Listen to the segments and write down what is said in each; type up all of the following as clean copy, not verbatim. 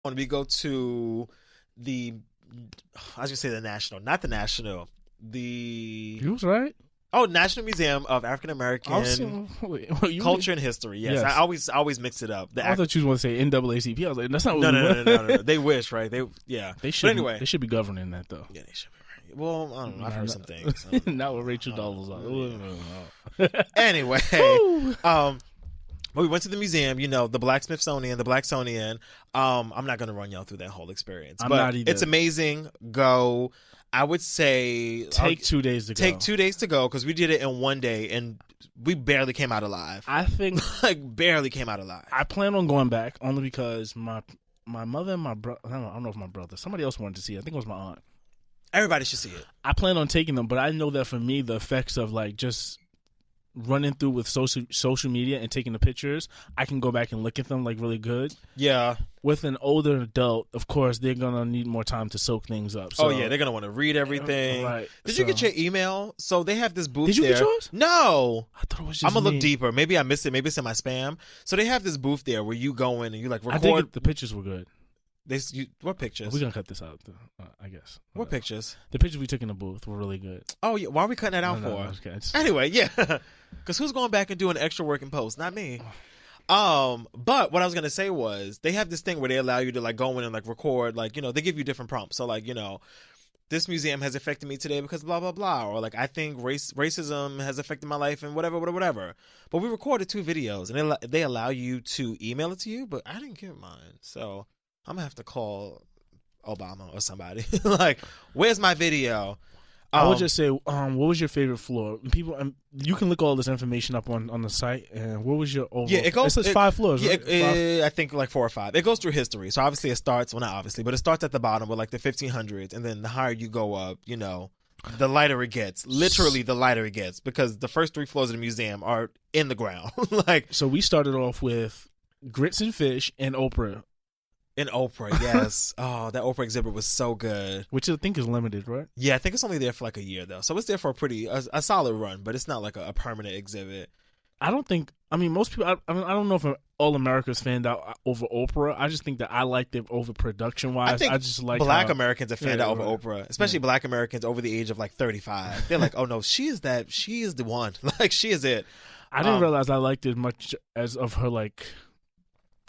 When we go to the, I was gonna say the national, not the national, the You was right. National Museum of African American Culture and History. Yes, I always mix it up. I thought you was going to say NAACP. I was like, that's not what No. They wish, right? They should. But anyway, they should be governing that though. Yeah, they should be. Right. Well, I don't know. I've heard some things. Not with Rachel Dolezal. Anyway, well, we went to the museum, the Black Smithsonian, the Blacksonian. I'm not going to run y'all through that whole experience. I'm not either. It's amazing. Go. I would say take 2 days to go. Take 2 days to go because we did it in 1 day and we barely came out alive. I think barely came out alive. I plan on going back only because my mother and my brother. I don't know if my brother. Somebody else wanted to see it. I think it was my aunt. Everybody should see it. I plan on taking them, but I know that for me, the effects of just running through with social media and taking the pictures, I can go back and look at them really good. Yeah. With an older adult, of course, they're going to need more time to soak things up. So, they're going to want to read everything. Right. Did you get your email? So they have this booth there. Did you get yours? No. I thought it was just I'm going to look deeper. Maybe I missed it. Maybe it's in my spam. So they have this booth there where you go in and you record. I think the pictures were good. What pictures? We're going to cut this out, I guess. What pictures? The pictures we took in the booth were really good. Oh, yeah. Why are we cutting that out for? Okay. Anyway, yeah. Because who's going back and doing extra work in post? Not me. But what I was going to say was they have this thing where they allow you to go in and record, they give you different prompts. So this museum has affected me today because blah, blah, blah. Or I think racism has affected my life and whatever. But we recorded 2 videos and they allow you to email it to you, but I didn't get mine. So I'm going to have to call Obama or somebody. Where's my video? I would just say, what was your favorite floor? People, you can look all this information up on the site. And what was your overall? Yeah, it goes. It's 5 floors. Yeah, right? I think 4 or 5. It goes through history. So obviously it starts. Well, not obviously, but it starts at the bottom with the 1500s, and then the higher you go up, the lighter it gets. Literally, the lighter it gets because the first 3 floors of the museum are in the ground. So we started off with grits and fish and Oprah. In Oprah, yes. Oh, that Oprah exhibit was so good. Which I think is limited, right? Yeah, I think it's only there for a year, though. So it's there for a solid run, but it's not a permanent exhibit. I don't think, most people, I don't know if All America's fanned out over Oprah. I just think that I liked it over production-wise. I just like Black Americans are fanned out over Oprah, especially Black Americans over the age of 35. They're like, oh no, she is the one. She is it. I didn't realize I liked it much as of her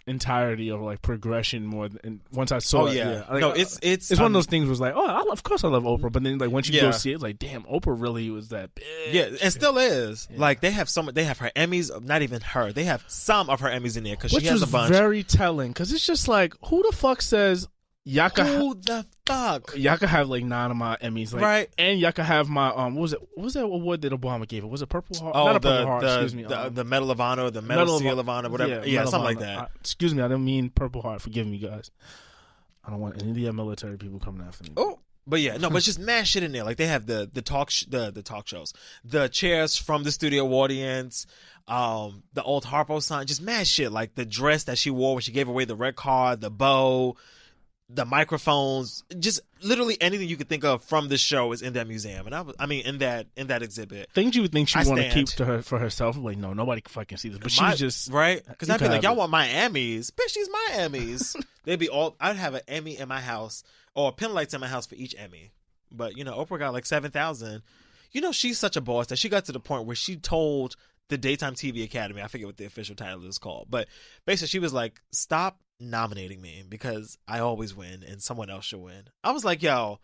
entirety of progression more than once I saw it. Yeah. No, it's one of those things was of course I love Oprah, but then once you go see it, damn, Oprah really was that big. Yeah, and still is. Yeah. They have her Emmys, not even her. They have some of her Emmys in there because she has a bunch. Very telling because it's just who the fuck says y'all could have 9 of my Emmys, right? And y'all could have my what was that award that Obama gave it? Was it Purple Heart? Oh, not a Purple Heart. Excuse me. The Medal of Honor, the Medal Seal of Honor, whatever. Yeah, something like that. Excuse me, I didn't mean Purple Heart. Forgive me, guys. I don't want any of the military people coming after me. Oh. But yeah, no, but it's just mad shit in there. They have the talk shows, the chairs from the studio audience, the old Harpo sign, just mad shit. The dress that she wore when she gave away the red card, the bow, the microphones, just literally anything you could think of from the show is in that museum. And in that exhibit, things you would think she'd want to keep to for herself. No, nobody can fucking see this. But she's just right because I'd be y'all want my Emmys, bitch. These my Emmys. They'd be all. I'd have an Emmy in my house or pin lights in my house for each Emmy. But Oprah got 7,000. She's such a boss that she got to the point where she told the Daytime TV Academy, I forget what the official title is called, but basically she was like, stop nominating me because I always win and someone else should win. I was like, yo,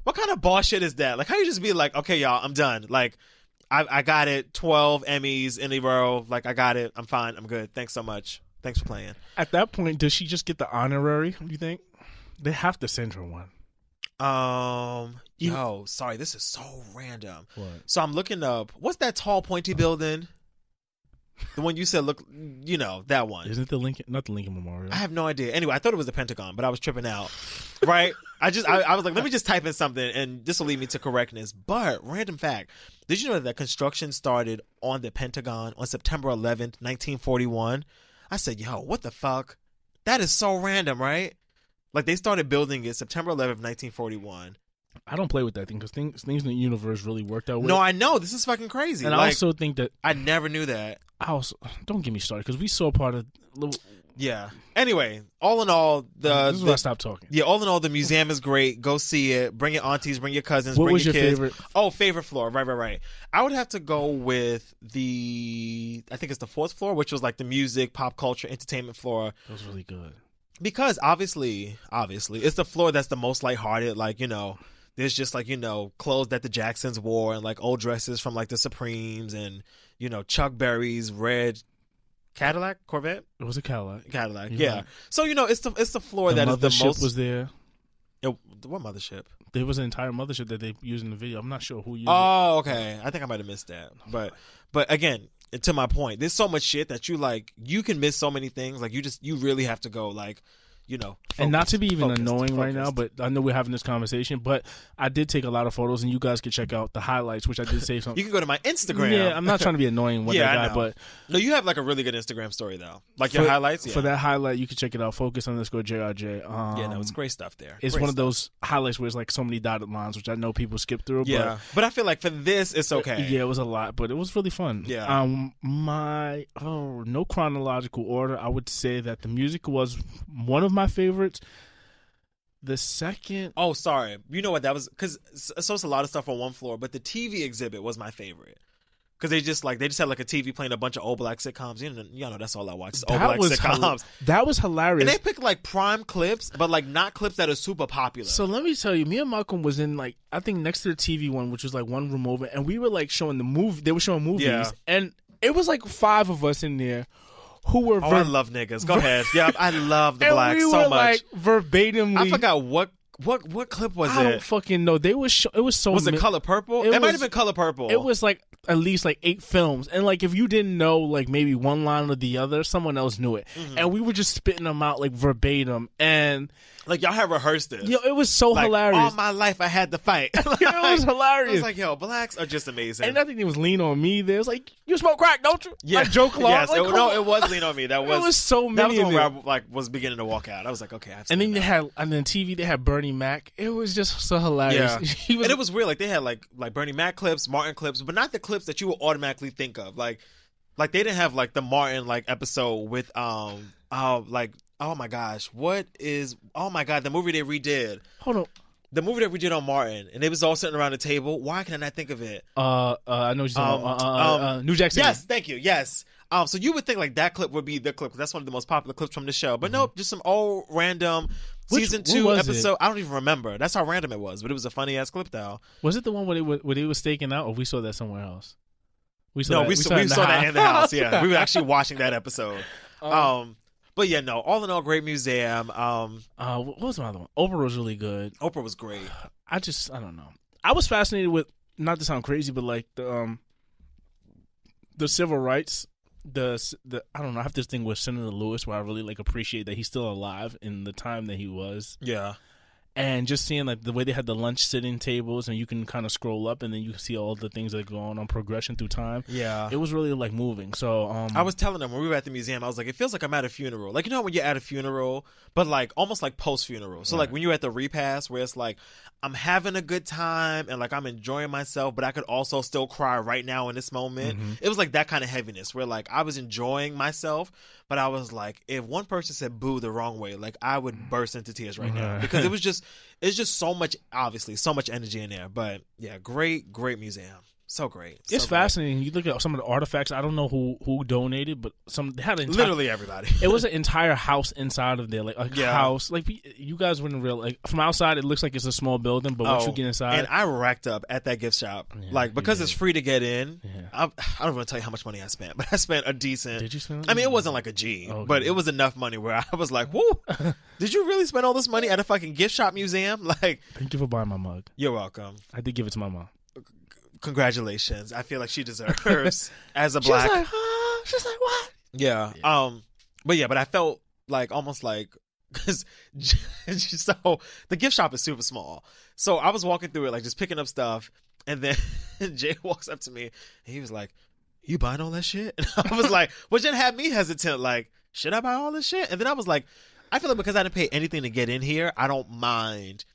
what kind of boss shit is that? How you just be like, okay, y'all, I'm done. I got it. 12 Emmys in a row. I got it. I'm fine. I'm good. Thanks so much. Thanks for playing. At that point, does she just get the honorary? Do you think? They have to send her one. Sorry, this is so random. What? So I'm looking up, what's that tall, pointy building? The one you said, look, that one. Isn't the Lincoln, not the Lincoln Memorial? I have no idea. Anyway, I thought it was the Pentagon, but I was tripping out. Right? I was like, let me just type in something and this will lead me to correctness. But, random fact, did you know that construction started on the Pentagon on September 11th, 1941? I said, yo, what the fuck? That is so random, right? They started building it September 11th, 1941. I don't play with that thing because things in the universe really worked out. No, I know. This is fucking crazy. And I also think that I never knew that. Don't get me started because we saw part of Yeah. Anyway, all in all, this is where I stopped talking. Yeah, all in all, the museum is great. Go see it. Bring your aunties, bring your cousins, What bring was your kids. favorite? Oh, favorite floor. Right. I would have to go with I think it's the 4th floor, which was like the music, pop culture, entertainment floor. That was really good. Because obviously, it's the floor that's the most lighthearted. Like, there's just like, clothes that the Jacksons wore and like old dresses from like the Supremes and, Chuck Berry's red Corvette. It was a Cadillac. Yeah. Right. So it's the floor that is the most. Was there? What mothership? There was an entire mothership that they used in the video. I'm not sure who used it. Oh, okay. I think I might have missed that. But again, to my point, there's so much shit that you can miss so many things. Like you really have to go like. Focused, and not to be even annoying focused. Right now, but I know we're having this conversation, but I did take a lot of photos, and you guys can check out the highlights, which I did save some. You can go to my Instagram. Yeah, I'm not trying to be annoying with that guy, but no, you have like a really good Instagram story though, like your highlights. Yeah. For that highlight, you can check it out. Focus_JRJ. Yeah, no, it's great stuff there. It's one of those highlights where it's like so many dotted lines, which I know people skip through. Yeah, but I feel like for this, it's okay. Yeah, it was a lot, but it was really fun. Yeah. No chronological order. I would say that the music was one of my favorites. The second... Oh, sorry. You know what that was? Because it's a lot of stuff on one floor, but the TV exhibit was my favorite. Because they just had like a TV playing a bunch of old black sitcoms. You know that's all I watch. Old black sitcoms. That was hilarious. And they picked like prime clips, but like not clips that are super popular. So let me tell you, me and Malcolm was in like, I think next to the TV one, which was like one room over, and we were like showing the movie. They were showing movies, and it was like 5 of us in there. Who were I love niggas. Go ahead. Yeah, I love the blacks so much. Like verbatimly. I forgot what clip was it? I don't fucking know. It was so. Was it Color Purple? It might have been Color Purple. It was like at least like 8 films, and like if you didn't know like maybe one line or the other, someone else knew it, and we were just spitting them out like verbatim, and like y'all had rehearsed this. Yo, it was so like, hilarious. All my life I had to fight. It was hilarious. I was like, yo, blacks are just amazing. And I think it was Lean on Me. There was like, you smoke crack, don't you? Yeah, like, joke along. Yes, like, it was Lean on Me. That was. It was so many. That was the one where I like was beginning to walk out. I was like, okay. And then TV they had Bernie Mac. It was just so hilarious. Yeah. And it was weird. Like they had like Bernie Mac clips, Martin clips, but not the clips that you would automatically think of. Like they didn't have like the Martin like episode with oh my gosh, the movie they redid. Hold on. The movie that we did on Martin, and they was all sitting around the table. Why can I not think of it? I know what you're talking about. New Jack City. Yes, thank you. Yes. So you would think like that clip would be the clip. That's one of the most popular clips from the show. But nope, just some old random season 2 episode. I don't even remember. That's how random it was. But it was a funny ass clip though. Was it the one where they were staking out, or we saw that somewhere else? We saw that in the house. Yeah, we were actually watching that episode. But yeah, no. All in all, great museum. What was my other one? Oprah was really good. Oprah was great. I don't know. I was fascinated with, not to sound crazy, but like the civil rights. I don't know. I have this thing with Senator Lewis where I really like appreciate that he's still alive in the time that he was. Yeah. And just seeing like the way they had the lunch sitting tables, and you can kind of scroll up, and then you can see all the things that go on progression through time. Yeah, it was really like moving. So I was telling them when we were at the museum, I was like, it feels like I'm at a funeral. Like, you know when you're at a funeral, but like almost like post funeral. So like when you're at the repast, where it's like I'm having a good time and like I'm enjoying myself, but I could also still cry right now in this moment. Mm-hmm. It was like that kind of heaviness where like I was enjoying myself, but I was like, if one person said boo the wrong way, like I would burst into tears right now, because it's just so much, obviously, so much energy in there. But yeah, great museum. So great. It's fascinating. You look at some of the artifacts. I don't know who donated, but they had literally everybody. It was an entire house inside of there, like a house. Like you guys wouldn't realize. Like from outside, it looks like it's a small building, but once you get inside, and I racked up at that gift shop, because it's free to get in. Yeah. I don't want to tell you how much money I spent, but I spent a decent. Did you spend? I mean, it wasn't like a G, but it was enough money where I was like, "Whoa, did you really spend all this money at a fucking gift shop museum?" Like, thank you for buying my mug. You're welcome. I did give it to my mom. Congratulations. I feel like she deserves as a black. She's like, huh? She's like, what? Yeah. But I felt like almost like, because so the gift shop is super small. So I was walking through it, like just picking up stuff. And then Jay walks up to me and he was like, you buying all that shit? And I was like, which it had me hesitant, like, should I buy all this shit? And then I was like, I feel like because I didn't pay anything to get in here, I don't mind.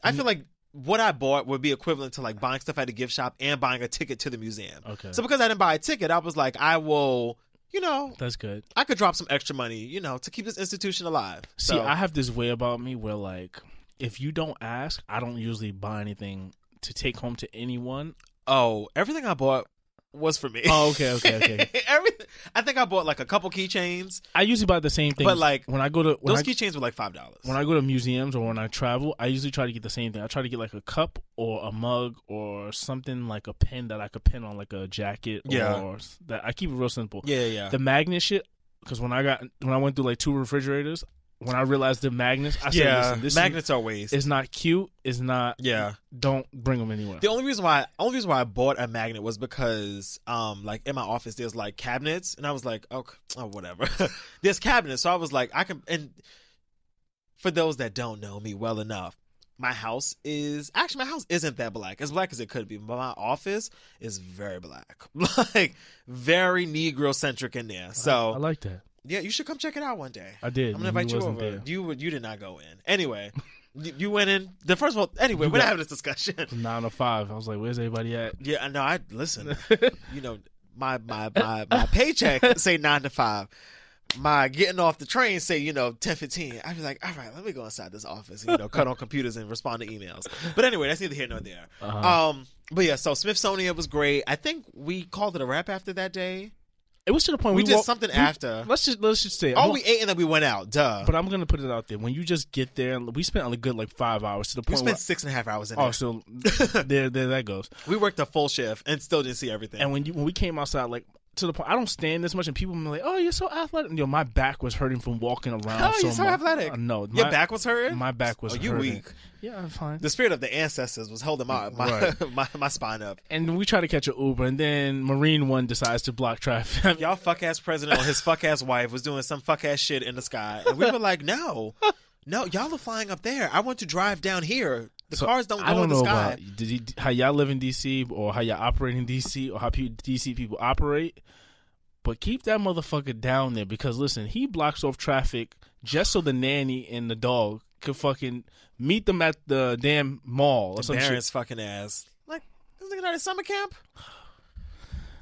I feel like what I bought would be equivalent to like buying stuff at a gift shop and buying a ticket to the museum. Okay. So because I didn't buy a ticket, I was like, I will you know, That's good. I could drop some extra money, you know, to keep this institution alive. See, So, I have this way about me where, like, if you don't ask, I don't usually buy anything to take home to anyone. everything I bought was for me. Oh, okay. Everything. I think I bought like a couple keychains. I usually buy the same thing. But like when I go to those keychains were like $5. When I go to museums or when I travel, I usually try to get the same thing. I try to get like a cup or a mug or something like a pen that I could pin on like a jacket. Or that. I keep it real simple. Yeah. The magnet shit, because when I went through like 2 refrigerators, when I realized the magnets, I said, listen, this magnets are waste. It's not cute. It's not. Yeah. Don't bring them anywhere. The only reason why I bought a magnet was because like in my office there's like cabinets, and I was like, oh whatever. There's cabinets, so I was like, I can. And for those that don't know me well enough, my house isn't that black, as black as it could be, but my office is very black, like very Negro centric in there. So I like that. Yeah, you should come check it out one day. I did. I'm gonna invite you over. There. You did not go in. Anyway, you went in. First of all, anyway, we're not having this discussion. 9 to 5. I was like, "Where's everybody at?" Yeah, I know. I listen. You know, my paycheck say 9 to 5. My getting off the train say 10:15. I'd be like, all right, let me go inside this office. Cut on computers and respond to emails. But anyway, that's neither here nor there. But yeah, so Smithsonian was great. I think we called it a wrap after that day. It was to the point we did something after. Let's just say. We ate and then we went out. Duh. But I'm gonna put it out there. When you just get there, we spent a good like 5 hours to the point. We spent 6.5 hours in there. Oh, so there that goes. We worked a full shift and still didn't see everything. And when we came outside, like to the point, I don't stand this much, and people be like, "Oh, you're so athletic." And, my back was hurting from walking around. Oh, you're so athletic. No, your back was hurting. My back was. You hurting. weak. Yeah, I'm fine. The spirit of the ancestors was holding my spine up. And we try to catch an Uber, and then Marine One decides to block traffic. Y'all fuck ass president or his fuck ass wife was doing some fuck ass shit in the sky, and we were like, no, y'all are flying up there. I want to drive down here. The cars don't go in the sky. How y'all live in DC, or how y'all operate in DC, or how DC people operate. But keep that motherfucker down there, because listen, he blocks off traffic just so the nanny and the dog could fucking meet them at the damn mall or some shit. Fucking ass. Like, this nigga at a summer camp?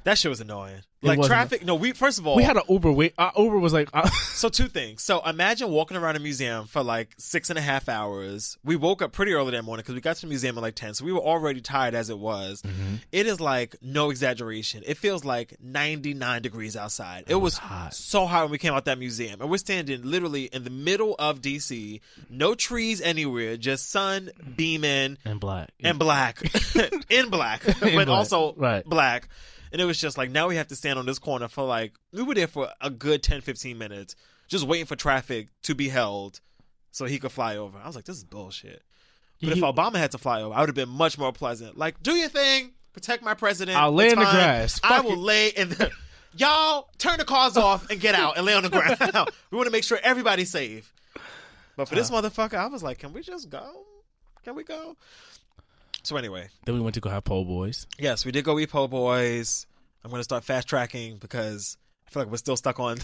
That shit was annoying. It Like, wasn't. traffic. No, first of all, we had an Uber wait. Our Uber was like, So 2 things. So imagine walking around a museum for like 6.5 hours. We woke up pretty early that morning because we got to the museum at like 10. So we were already tired as it was. Mm-hmm. It is like no exaggeration. It feels like 99 degrees outside. It was hot. So hot when we came out that museum. And we're standing literally in the middle of DC. No trees anywhere. Just sun beaming. And black. In black. But also black. And it was just like, now we have to stand on this corner for like, we were there for a good 10-15 minutes, just waiting for traffic to be held so he could fly over. I was like, this is bullshit. But if Obama had to fly over, I would have been much more pleasant. Like, do your thing, protect my president. I'll lay in the grass. I will lay in the... Y'all, turn the cars off and get out and lay on the ground. We want to make sure everybody's safe. But for this motherfucker, I was like, can we just go? Can we go? So anyway. Then we went to go have po' boys. Yes, we did go eat po' boys. I'm going to start fast tracking because I feel like we're still stuck on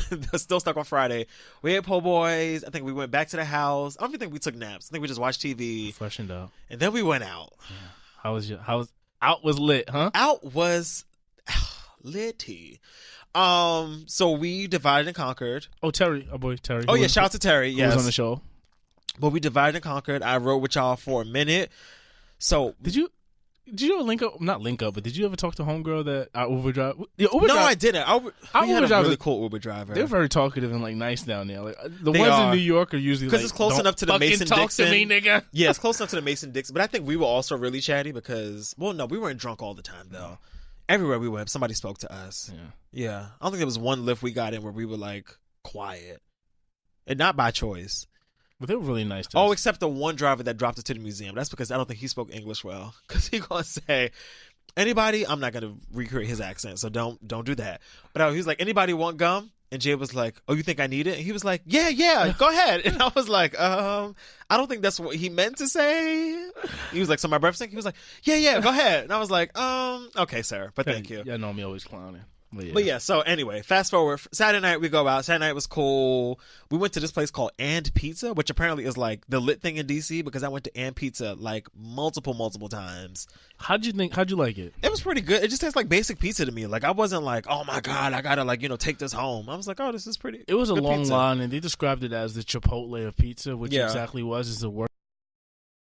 Friday. We ate po' boys. I think we went back to the house. I don't even think we took naps. I think we just watched TV. Freshened up. And then we went out. Yeah. Out was lit, huh? Out was litty. So we divided and conquered. Oh, Terry. Oh, boy, Terry. Oh, yeah. Shout out to Terry. Yes. Who was on the show. But we divided and conquered. I rode with y'all for a minute. So did you ever link up? Not link up, but did you ever talk to homegirl that our Uber driver? I didn't. We had a really cool Uber driver. They're very talkative and like nice down there. Like the ones in New York are usually because it's close enough to the Mason talk Dixon. To me, nigga. Yeah, it's close enough to the Mason Dixon. But I think we were also really chatty because, well, no, we weren't drunk all the time though. Everywhere we went, somebody spoke to us. Yeah. I don't think there was one lift we got in where we were like quiet, and not by choice. But they were really nice to us. Except the one driver that dropped us to the museum. That's because I don't think he spoke English well. Because he gonna say, anybody? I'm not gonna recreate his accent, so don't do that. But he was like, anybody want gum? And Jay was like, oh, you think I need it? And he was like, yeah, go ahead. And I was like, I don't think that's what he meant to say. He was like, so my breath stink? He was like, yeah, go ahead. And I was like, okay, sir, but thank you. Yeah, know me always clowning. But yeah, so anyway, fast forward. Saturday night, we go out. Saturday night was cool. We went to this place called And Pizza, which apparently is like the lit thing in DC because I went to And Pizza like multiple times. How'd you like it? It was pretty good. It just tastes like basic pizza to me. Like I wasn't like, oh my God, I gotta like, take this home. I was like, oh, this is pretty. It was a long pizza. line, and they described it as the Chipotle of pizza, which exactly was. Is the worst